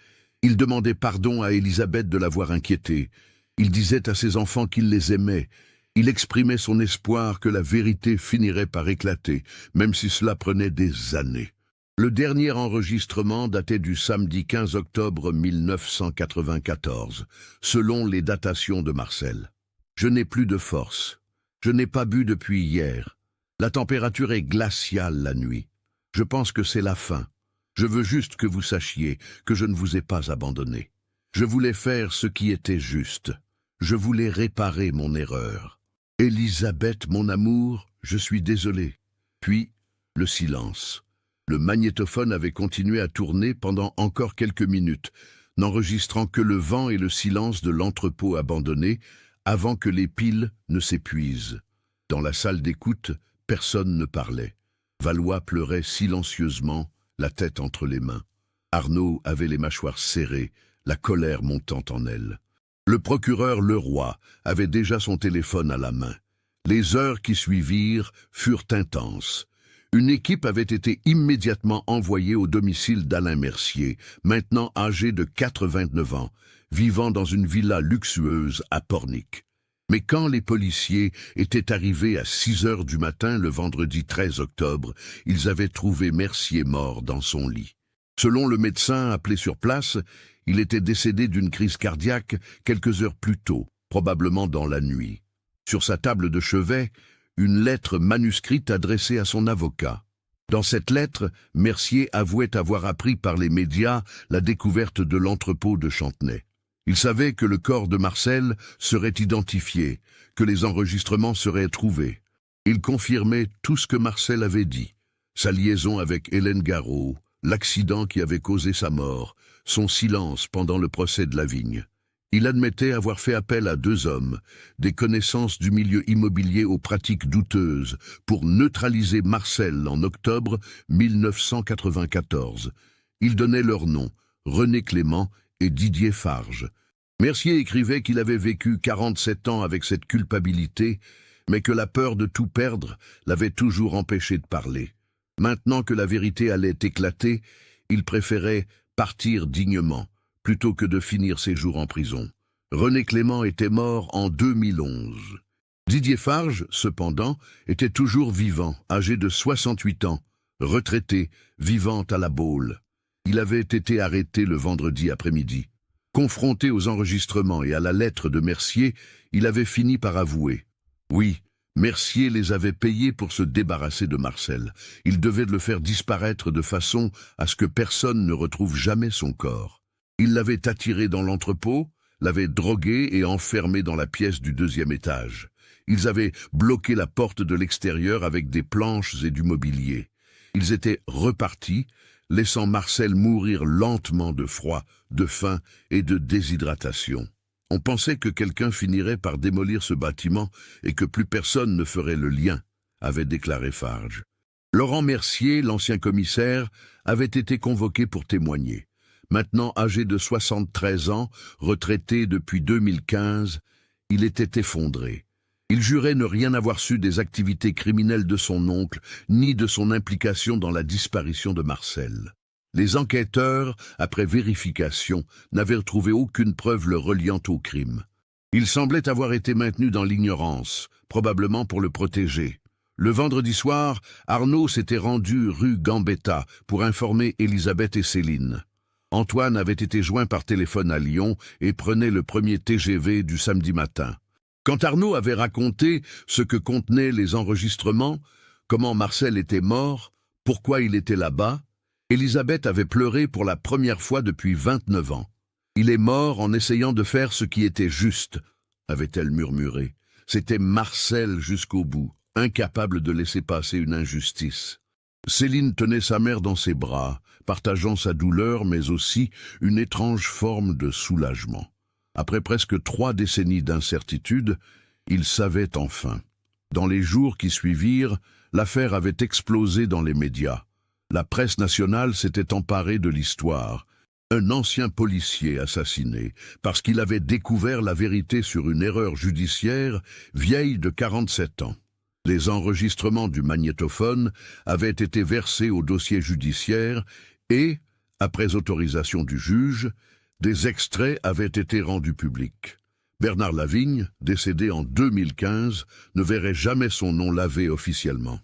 Il demandait pardon à Elisabeth de l'avoir inquiété. Il disait à ses enfants qu'il les aimait. Il exprimait son espoir que la vérité finirait par éclater, même si cela prenait des années. Le dernier enregistrement datait du samedi 15 octobre 1994, selon les datations de Marcel. « Je n'ai plus de force. Je n'ai pas bu depuis hier. La température est glaciale la nuit. Je pense que c'est la fin. Je veux juste que vous sachiez que je ne vous ai pas abandonné. Je voulais faire ce qui était juste. Je voulais réparer mon erreur. Elisabeth, mon amour, je suis désolé. » Puis, le silence. Le magnétophone avait continué à tourner pendant encore quelques minutes, n'enregistrant que le vent et le silence de l'entrepôt abandonné avant que les piles ne s'épuisent. Dans la salle d'écoute, personne ne parlait. Valois pleurait silencieusement, la tête entre les mains. Arnaud avait les mâchoires serrées, la colère montant en elle. Le procureur Leroy avait déjà son téléphone à la main. Les heures qui suivirent furent intenses. Une équipe avait été immédiatement envoyée au domicile d'Alain Mercier, maintenant âgé de 89 ans, vivant dans une villa luxueuse à Pornic. Mais quand les policiers étaient arrivés à 6 heures du matin le vendredi 13 octobre, ils avaient trouvé Mercier mort dans son lit. Selon le médecin appelé sur place, il était décédé d'une crise cardiaque quelques heures plus tôt, probablement dans la nuit. Sur sa table de chevet, une lettre manuscrite adressée à son avocat. Dans cette lettre, Mercier avouait avoir appris par les médias la découverte de l'entrepôt de Chantenay. Il savait que le corps de Marcel serait identifié, que les enregistrements seraient trouvés. Il confirmait tout ce que Marcel avait dit. Sa liaison avec Hélène Garot, l'accident qui avait causé sa mort, son silence pendant le procès de Lavigne. Il admettait avoir fait appel à 2 hommes, des connaissances du milieu immobilier aux pratiques douteuses, pour neutraliser Marcel en octobre 1994. Il donnait leurs noms, René Clément et Didier Farge. Mercier écrivait qu'il avait vécu 47 ans avec cette culpabilité, mais que la peur de tout perdre l'avait toujours empêché de parler. Maintenant que la vérité allait éclater, il préférait partir dignement, plutôt que de finir ses jours en prison. René Clément était mort en 2011. Didier Farge, cependant, était toujours vivant, âgé de 68 ans, retraité, vivant à la Baule. Il avait été arrêté le vendredi après-midi. Confronté aux enregistrements et à la lettre de Mercier, il avait fini par avouer. Oui, Mercier les avait payés pour se débarrasser de Marcel. Il devait le faire disparaître de façon à ce que personne ne retrouve jamais son corps. Il l'avait attiré dans l'entrepôt, l'avait drogué et enfermé dans la pièce du 2e étage. Ils avaient bloqué la porte de l'extérieur avec des planches et du mobilier. Ils étaient repartis, laissant Marcel mourir lentement de froid, de faim et de déshydratation. On pensait que quelqu'un finirait par démolir ce bâtiment et que plus personne ne ferait le lien, avait déclaré Farge. Laurent Mercier, l'ancien commissaire, avait été convoqué pour témoigner. Maintenant âgé de 73 ans, retraité depuis 2015, il était effondré. Il jurait ne rien avoir su des activités criminelles de son oncle, ni de son implication dans la disparition de Marcel. Les enquêteurs, après vérification, n'avaient retrouvé aucune preuve le reliant au crime. Il semblait avoir été maintenu dans l'ignorance, probablement pour le protéger. Le vendredi soir, Arnaud s'était rendu rue Gambetta pour informer Elisabeth et Céline. Antoine avait été joint par téléphone à Lyon et prenait le premier TGV du samedi matin. Quand Arnaud avait raconté ce que contenaient les enregistrements, comment Marcel était mort, pourquoi il était là-bas, Elisabeth avait pleuré pour la première fois depuis 29 ans. « Il est mort en essayant de faire ce qui était juste », avait-elle murmuré. C'était Marcel jusqu'au bout, incapable de laisser passer une injustice. Céline tenait sa mère dans ses bras, partageant sa douleur, mais aussi une étrange forme de soulagement. Après presque 3 décennies d'incertitude, il savait enfin. Dans les jours qui suivirent, l'affaire avait explosé dans les médias. La presse nationale s'était emparée de l'histoire. Un ancien policier assassiné, parce qu'il avait découvert la vérité sur une erreur judiciaire vieille de 47 ans. Les enregistrements du magnétophone avaient été versés au dossier judiciaire et, après autorisation du juge, des extraits avaient été rendus publics. Bernard Lavigne, décédé en 2015, ne verrait jamais son nom lavé officiellement.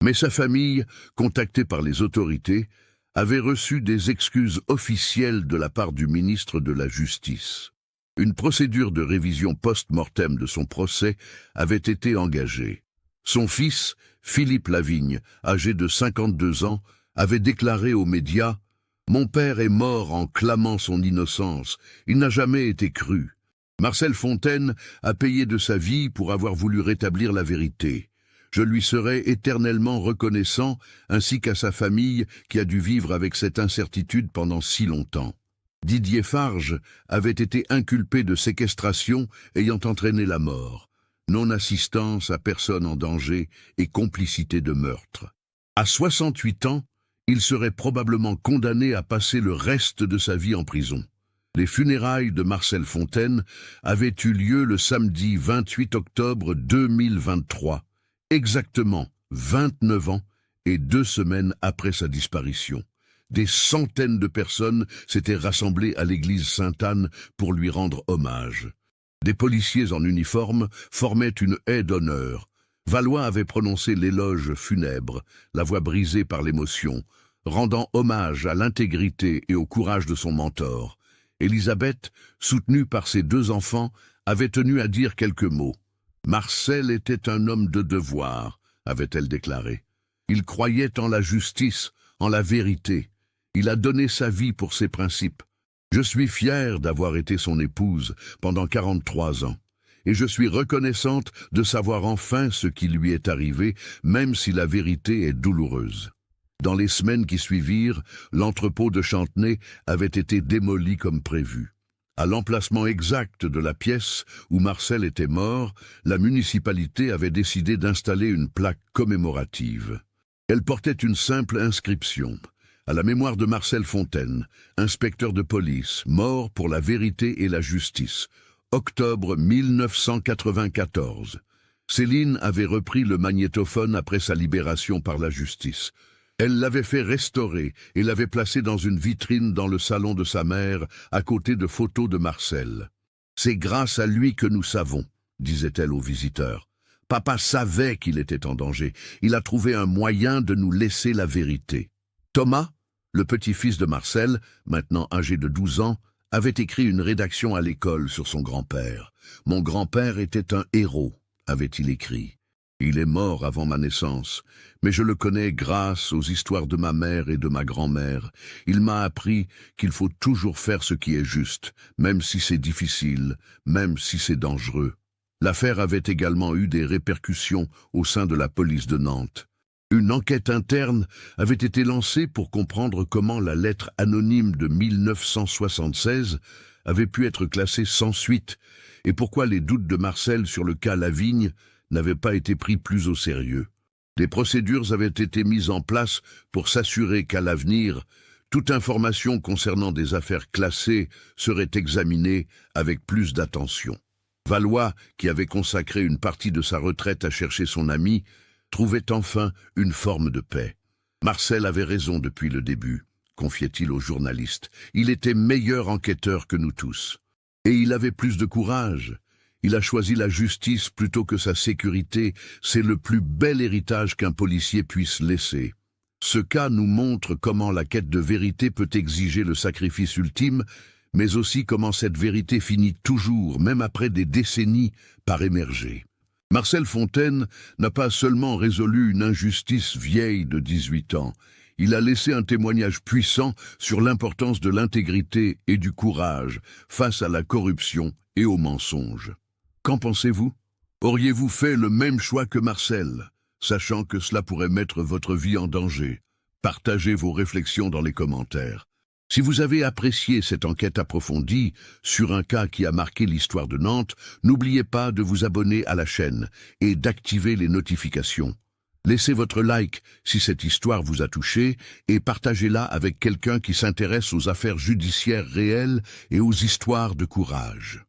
Mais sa famille, contactée par les autorités, avait reçu des excuses officielles de la part du ministre de la Justice. Une procédure de révision post-mortem de son procès avait été engagée. Son fils, Philippe Lavigne, âgé de 52 ans, avait déclaré aux médias « Mon père est mort en clamant son innocence, il n'a jamais été cru. Marcel Fontaine a payé de sa vie pour avoir voulu rétablir la vérité. Je lui serai éternellement reconnaissant, ainsi qu'à sa famille qui a dû vivre avec cette incertitude pendant si longtemps. » Didier Farge avait été inculpé de séquestration ayant entraîné la mort, non-assistance à personne en danger et complicité de meurtre. À 68 ans, il serait probablement condamné à passer le reste de sa vie en prison. Les funérailles de Marcel Fontaine avaient eu lieu le samedi 28 octobre 2023, exactement 29 ans et 2 semaines après sa disparition. Des centaines de personnes s'étaient rassemblées à l'église Sainte-Anne pour lui rendre hommage. Des policiers en uniforme formaient une haie d'honneur. Valois avait prononcé l'éloge funèbre, la voix brisée par l'émotion, rendant hommage à l'intégrité et au courage de son mentor. Élisabeth, soutenue par ses 2 enfants, avait tenu à dire quelques mots. « Marcel était un homme de devoir », avait-elle déclaré. « Il croyait en la justice, en la vérité. Il a donné sa vie pour ses principes. Je suis fière d'avoir été son épouse pendant 43 ans. Et je suis reconnaissante de savoir enfin ce qui lui est arrivé, même si la vérité est douloureuse. » Dans les semaines qui suivirent, l'entrepôt de Chantenay avait été démoli comme prévu. À l'emplacement exact de la pièce où Marcel était mort, la municipalité avait décidé d'installer une plaque commémorative. Elle portait une simple inscription. À la mémoire de Marcel Fontaine, inspecteur de police, mort pour la vérité et la justice. Octobre 1994. Céline avait repris le magnétophone après sa libération par la justice. Elle l'avait fait restaurer et l'avait placé dans une vitrine dans le salon de sa mère, à côté de photos de Marcel. « C'est grâce à lui que nous savons », disait-elle aux visiteurs. « Papa savait qu'il était en danger. Il a trouvé un moyen de nous laisser la vérité. » Thomas, le petit-fils de Marcel, maintenant âgé de 12 ans, avait écrit une rédaction à l'école sur son grand-père. « Mon grand-père était un héros », avait-il écrit. « Il est mort avant ma naissance, mais je le connais grâce aux histoires de ma mère et de ma grand-mère. Il m'a appris qu'il faut toujours faire ce qui est juste, même si c'est difficile, même si c'est dangereux. » L'affaire avait également eu des répercussions au sein de la police de Nantes. Une enquête interne avait été lancée pour comprendre comment la lettre anonyme de 1976 avait pu être classée sans suite et pourquoi les doutes de Marcel sur le cas Lavigne n'avaient pas été pris plus au sérieux. Des procédures avaient été mises en place pour s'assurer qu'à l'avenir, toute information concernant des affaires classées serait examinée avec plus d'attention. Valois, qui avait consacré une partie de sa retraite à chercher son ami, trouvait enfin une forme de paix. Marcel avait raison depuis le début, confiait-il aux journalistes. Il était meilleur enquêteur que nous tous. Et il avait plus de courage. Il a choisi la justice plutôt que sa sécurité. C'est le plus bel héritage qu'un policier puisse laisser. Ce cas nous montre comment la quête de vérité peut exiger le sacrifice ultime, mais aussi comment cette vérité finit toujours, même après des décennies, par émerger. Marcel Fontaine n'a pas seulement résolu une injustice vieille de 18 ans, il a laissé un témoignage puissant sur l'importance de l'intégrité et du courage face à la corruption et aux mensonges. Qu'en pensez-vous? Auriez-vous fait le même choix que Marcel, sachant que cela pourrait mettre votre vie en danger? Partagez vos réflexions dans les commentaires. Si vous avez apprécié cette enquête approfondie sur un cas qui a marqué l'histoire de Nantes, n'oubliez pas de vous abonner à la chaîne et d'activer les notifications. Laissez votre like si cette histoire vous a touché et partagez-la avec quelqu'un qui s'intéresse aux affaires judiciaires réelles et aux histoires de courage.